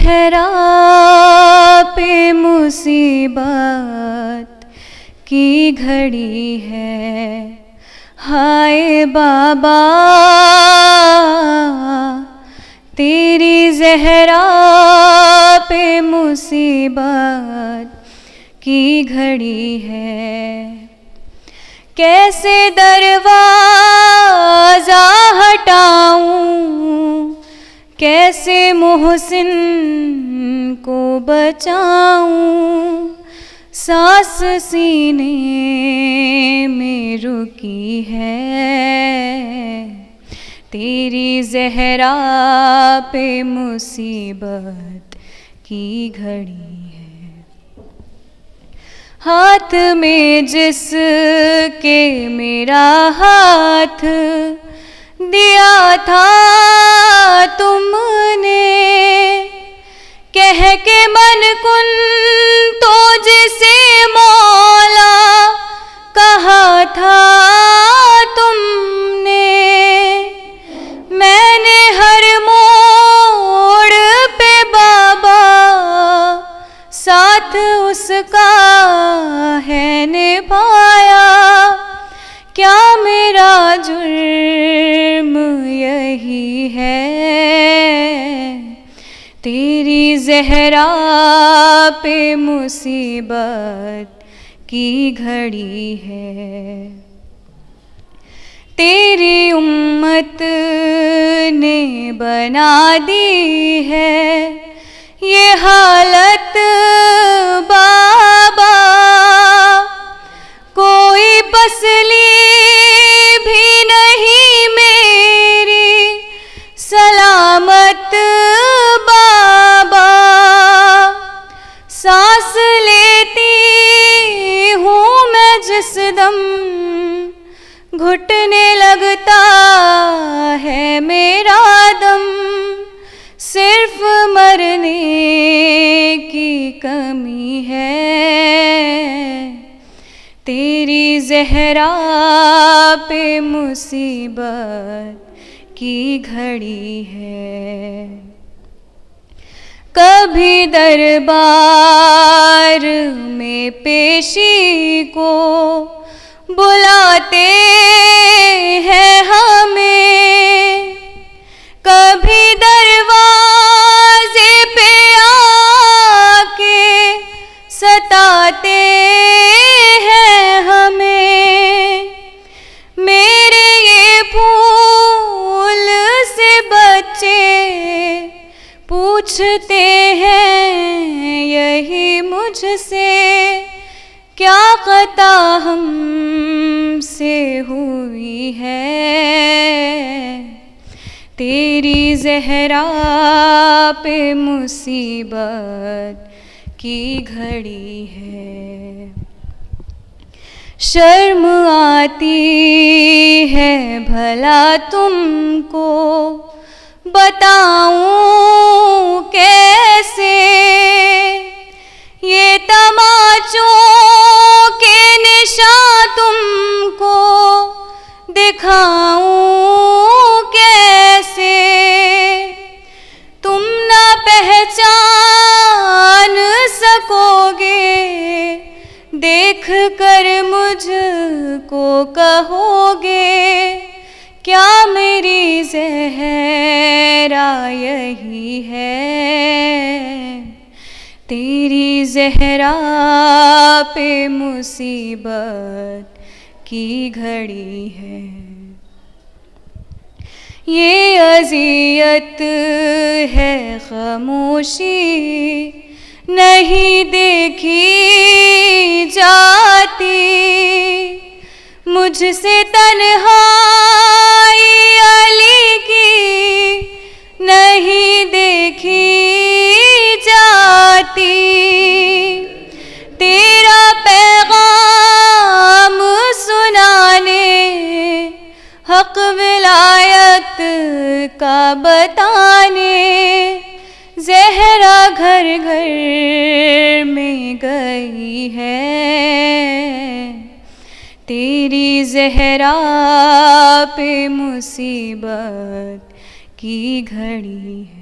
ज़हरा पे मुसीबत की घड़ी है। हाय बाबा तेरी ज़हरा पे मुसीबत की घड़ी है। कैसे दरवाज़ा हटाऊं, कैसे मोहसिन को बचाऊं, सांस सीने में रुकी है। तेरी ज़हरा पे मुसीबत की घड़ी है। हाथ में जिसके मेरा हाथ दिया था तुमने, कह के मन कुन तो जिसे मौला कहा था तुमने। मैंने हर मोड़ पे बाबा साथ उसका है निभाया। क्या मेरा जुर्म यही है? तेरी ज़हरा पे मुसीबत की घड़ी है। तेरी उम्मत ने बना दी है ये हालत बाबा। कोई पसली भी नहीं मेरी सलामत बाबा। सांस लेती हूँ मैं जिस दम, घुटने लगता है मेरा दम। सिर्फ मरने की कमी है। तेरी ज़हरा पे मुसीबत की घड़ी है। कभी दरबार में पेशी को बुलाते हैं हमें, कभी दरवाजे पे आके सताते हैं हमें। मेरे ये फूल से बच्चे पूछते हैं यही मुझसे, क्या ख़ता हमसे हुई है? तेरी ज़हरा पे मुसीबत की घड़ी है। शर्म आती है भला तुमको बताऊं कैसे, ये तमाचों के निशान तुमको दिखाऊं कैसे। तुम ना पहचान सकोगे, देख कर मुझको कहोगे, क्या मेरी ज़हरा यही है? तेरी ज़हरा पे मुसीबत की घड़ी है। ये अज़ियत है खामोशी नहीं देखी जाती, मुझसे तन्हाई अली की नहीं देखी जाती। तेरा पैगाम सुनाने, हक विलायत का बताने, ज़हरा घर घर में गई है। तेरी ज़हरा पे मुसीबत की घड़ी है।